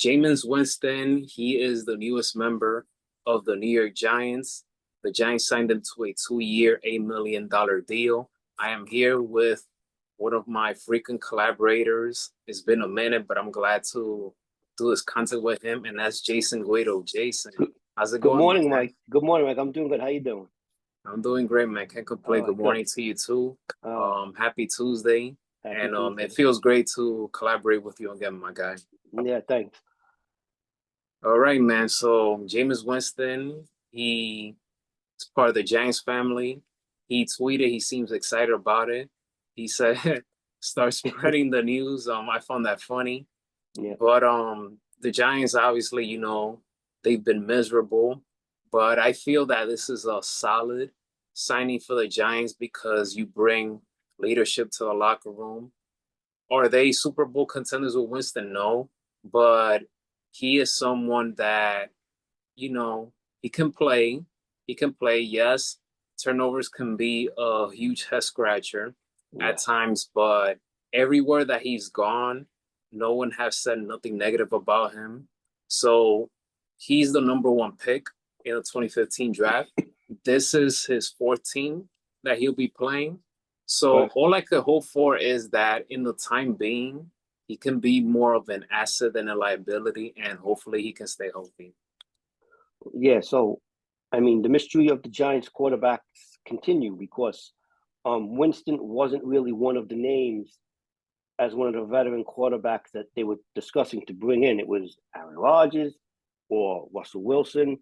Jameis Winston, he is the newest member of the New York Giants. The Giants signed him to a 2-year, $8 million deal. I am here with one of my frequent collaborators. It's been a minute, but I'm glad to do this content with him, and that's Jason Guido. Jason, Good, how's it good going, my morning, man? Mike. Good morning, Mike. I'm doing good. How you doing? I'm doing great, man. Can't All complain. right, Good good. morning to you too. Uh, Happy Tuesday. Happy And it Tuesday. feels great to collaborate with you again, my guy. Yeah, thanks. All right, man. So Jameis Winston, he is part of the Giants family. He tweeted he seems excited about it. He said, start spreading the news. I found that funny. Yeah, But the Giants obviously, they've been miserable. But I feel that this is a solid signing for the Giants because you bring leadership to the locker room. Are they Super Bowl contenders with Winston? No. But he is someone that, you know, he can play. He can play, yes. Turnovers can be a huge head scratcher at yeah. times, but everywhere that he's gone, no one has said nothing negative about him. So he's the number one pick in the 2015 draft. This is his fourth team that he'll be playing. So Right. all I could hope for is that in the time being, he can be more of an asset than a liability, and hopefully he can stay healthy. Yeah, so I mean the mystery of the Giants quarterbacks continue because Winston wasn't really one of the names as one of the veteran quarterbacks that they were discussing to bring in. It was Aaron Rodgers or Russell Wilson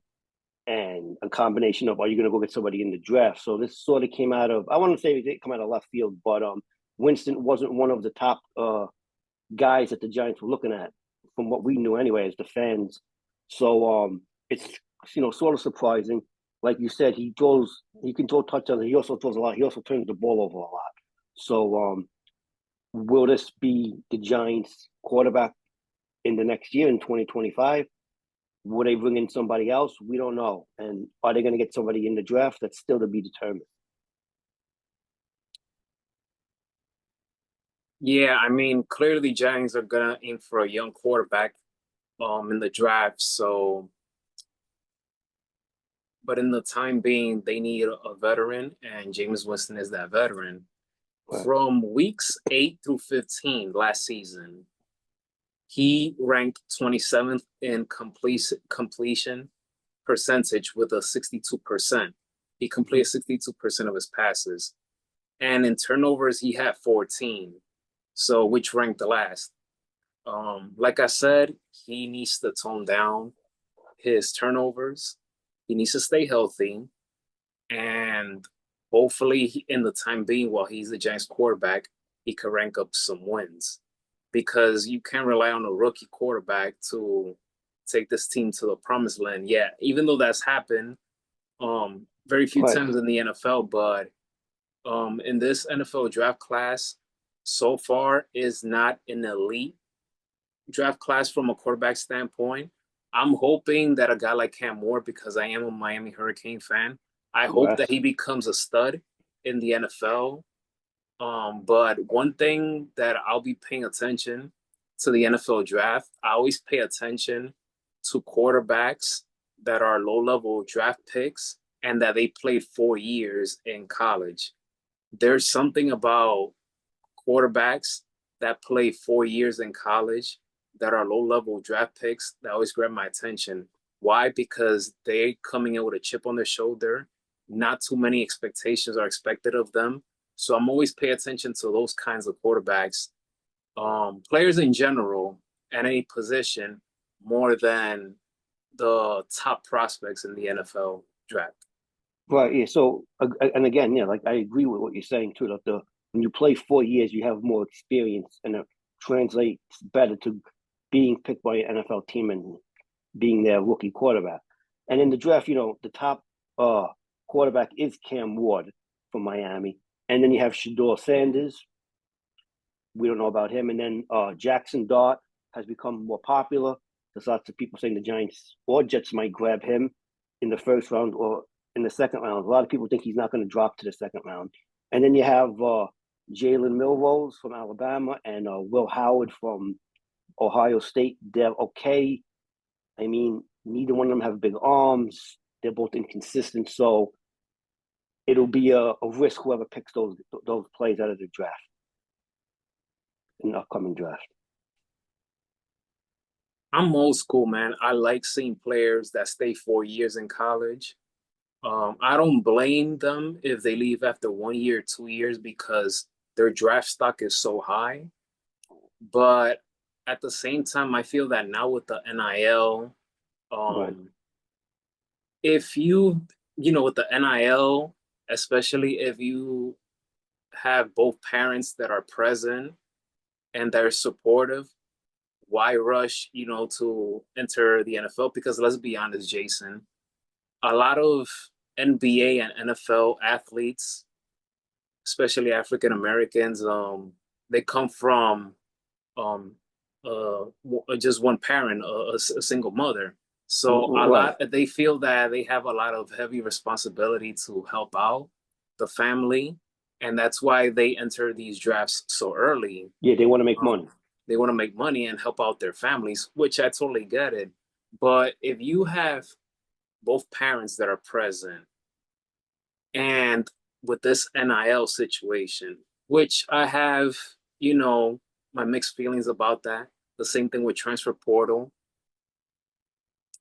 and a combination of are you going to go get somebody in the draft? So this sort of came out of I want to say it didn't come out of left field, but Winston wasn't one of the top guys that the Giants were looking at from what we knew anyway as the fans. So it's sort of surprising. Like you said, he can throw touchdowns. He also throws a lot. He also turns the ball over a lot. So will this be the Giants quarterback in the next year in 2025? Will they bring in somebody else? We don't know. And are they going to get somebody in the draft? That's still to be determined. Yeah, I mean, clearly Giants are gonna aim for a young quarterback in the draft. So, but in the time being, they need a veteran, and Jameis Winston is that veteran. Right. From weeks 8 through 15 last season, he ranked 27th in completion percentage with a 62%. He completed 62% of his passes. And in turnovers, he had 14. So which ranked the last. Like I said, he needs to tone down his turnovers. He needs to stay healthy, and hopefully, in the time being, while he's the Giants quarterback, he can rank up some wins because you can't rely on a rookie quarterback to take this team to the promised land. Yeah, even though that's happened very few Right. times in the NFL, but in this NFL draft class, so far is not an elite draft class from a quarterback standpoint. I'm hoping that a guy like Cam Moore, because I am a Miami Hurricane fan, I hope that Yes. he becomes a stud in the NFL. But one thing that I'll be paying attention to the NFL draft, I always pay attention to quarterbacks that are low-level draft picks and that they played 4 years in college. There's something about quarterbacks that play 4 years in college that are low level draft picks that always grab my attention. Why? Because they coming in with a chip on their shoulder. Not too many expectations are expected of them. So I'm always pay attention to those kinds of quarterbacks, players in general at any position more than the top prospects in the NFL draft. Right. Yeah. So, and again, yeah, like I agree with what you're saying too. That when you play 4 years, you have more experience, and it translates better to being picked by an NFL team and being their rookie quarterback. And in the draft, the top uh quarterback is Cam Ward from Miami, and then you have Shador Sanders. We don't know about him, and then Jackson Dart has become more popular. There's lots of people saying the Giants or Jets might grab him in the first round or in the second round. A lot of people think he's not going to drop to the second round. And then you have Jalen Milrose from Alabama and Will Howard from Ohio State, they're okay. I mean, neither one of them have big arms. They're both inconsistent, so it'll be a risk whoever picks those players out of the draft, in the upcoming draft. I'm old school, man. I like seeing players that stay 4 years in college. I don't blame them if they leave after 1 year, 2 years because their draft stock is so high. But at the same time, I feel that now with the NIL, Right. um, if with the NIL, especially if you have both parents that are present and they're supportive, why rush, to enter the NFL? Because let's be honest, Jason, a lot of NBA and NFL athletes, especially African Americans, they come from um, just one parent, a single mother. So Right. they feel that they have a lot of heavy responsibility to help out the family, and that's why they enter these drafts so early. Yeah, they want to make money. Um, they want to make money and help out their families, which I totally get it. But if you have both parents that are present, and with this NIL situation, which I have, my mixed feelings about that. The same thing with transfer portal.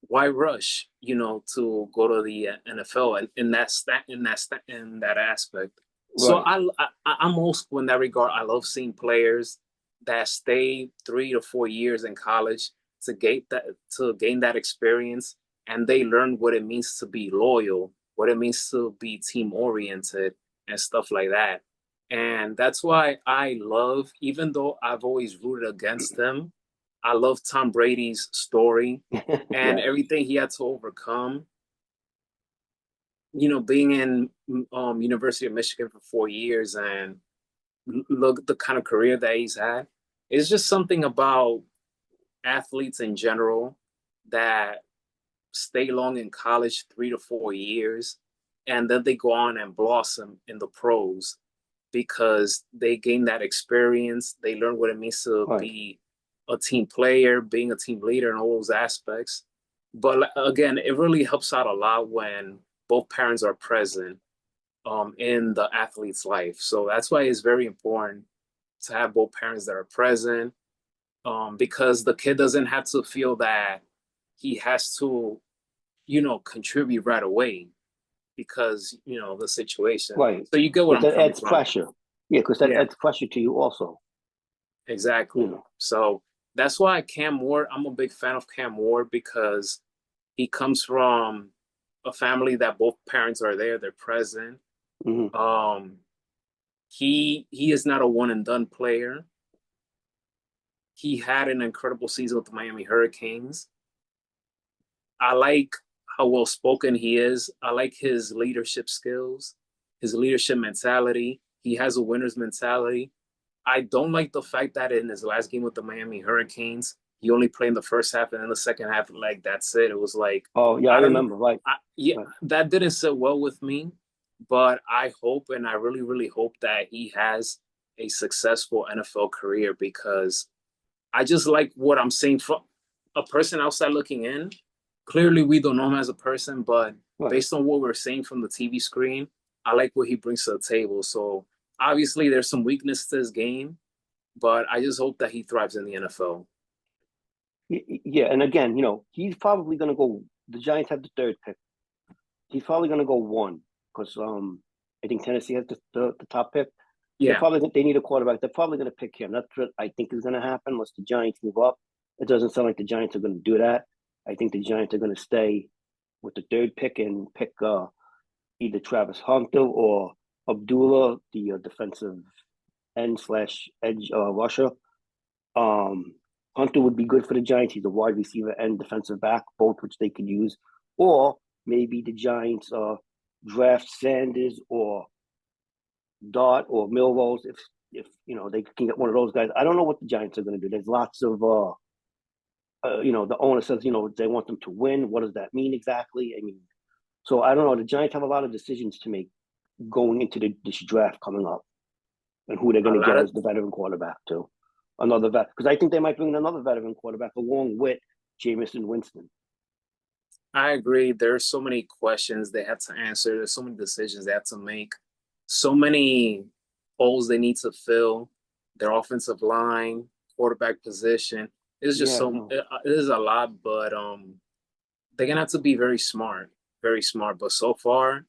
Why rush, to go to the NFL and in that aspect? So Right. I'm old school in that regard. I love seeing players that stay 3 to 4 years in college to gain that experience, and they learn what it means to be loyal, what it means to be team oriented, and stuff like that. And that's why I love, even though I've always rooted against them, I love Tom Brady's story and Right. everything he had to overcome. Being in University of Michigan for 4 years and look at the kind of career that he's had. It's just something about athletes in general that stay long in college 3 to 4 years, and then they go on and blossom in the pros because they gain that experience. They learn what it means to Right. be a team player, being a team leader, and all those aspects. But again, it really helps out a lot when both parents are present in the athlete's life. So that's why it's very important to have both parents that are present, because the kid doesn't have to feel that he has to, contribute right away because, the situation. Right. So you get what Because I'm that coming adds from. pressure. Yeah, because that Yeah, adds pressure to you also. You exactly. know. So that's why I'm a big fan of Cam Ward because he comes from a family that both parents are there, they're present. Mm-hmm. Um, he is not a one and done player. He had an incredible season with the Miami Hurricanes. I like how well spoken he is. I like his leadership skills, his leadership mentality. He has a winner's mentality. I don't like the fact that in his last game with the Miami Hurricanes, he only played in the first half and then the second half, like that's it. It was like, Oh, yeah, I I don't, remember. Right. yeah, Right. that didn't sit well with me. But I hope, and I really, really hope that he has a successful NFL career because I just like what I'm seeing from a person outside looking in. Clearly, we don't know him as a person, but Right. based on what we're seeing from the TV screen, I like what he brings to the table. So obviously, there's some weakness to his game, but I just hope that he thrives in the NFL. Yeah, and again, he's probably going to go. The Giants have the third pick. He's probably going to go one because I think Tennessee has the top pick. Yeah, They need a quarterback. They're probably going to pick him. That's what I think is going to happen unless the Giants move up. It doesn't sound like the Giants are going to do that. I think the Giants are going to stay with the third pick and pick either Travis Hunter or Abdullah, the defensive end slash edge rusher. Um, Hunter would be good for the Giants. He's a wide receiver and defensive back, both which they could use. Or maybe the Giants draft Sanders or Dart or Milrose if they can get one of those guys. I don't know what the Giants are going to do. There's lots of the owner says they want them to win. What does that mean exactly? I mean, so I don't know. The Giants have a lot of decisions to make going into this draft coming up and who they're a going to lot get of as the veteran quarterback too. another vet, because I think they might bring in another veteran quarterback along with Jameis and Winston. I agree. There's so many questions they have to answer. There's so many decisions they have to make. So many holes they need to fill. Their offensive line, quarterback position. It's just Yeah, so no, it is a lot, but they're gonna have to be very smart, very smart. But so far,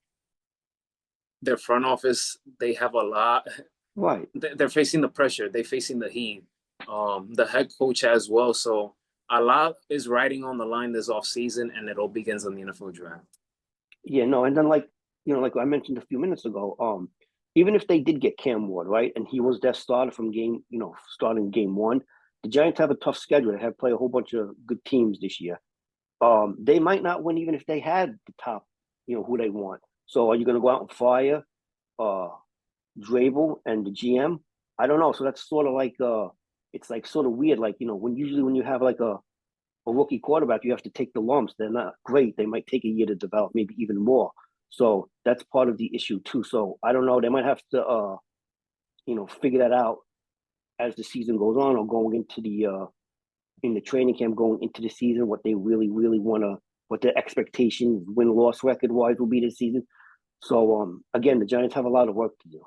their front office, they have a lot. right. They're facing the pressure. They're facing the heat. The head coach as well. So a lot is riding on the line this off season, and it all begins on the NFL draft. Yeah, no, and then like I mentioned a few minutes ago, even if they did get Cam Ward, right, and he was their starter from starting game one, the Giants have a tough schedule. They have to play a whole bunch of good teams this year. They might not win even if they had the top, who they want. So are you going to go out and fire uh Drabel and the GM? I don't know. So that's sort of like it's like sort of weird. Like when you have like a rookie quarterback, you have to take the lumps. They're not great. They might take a year to develop, maybe even more. So that's part of the issue too. So I don't know. They might have to figure that out as the season goes on, or going into the in the training camp, going into the season, what they really, really want to, what their expectations, win loss record wise, will be this season. So again, the Giants have a lot of work to do.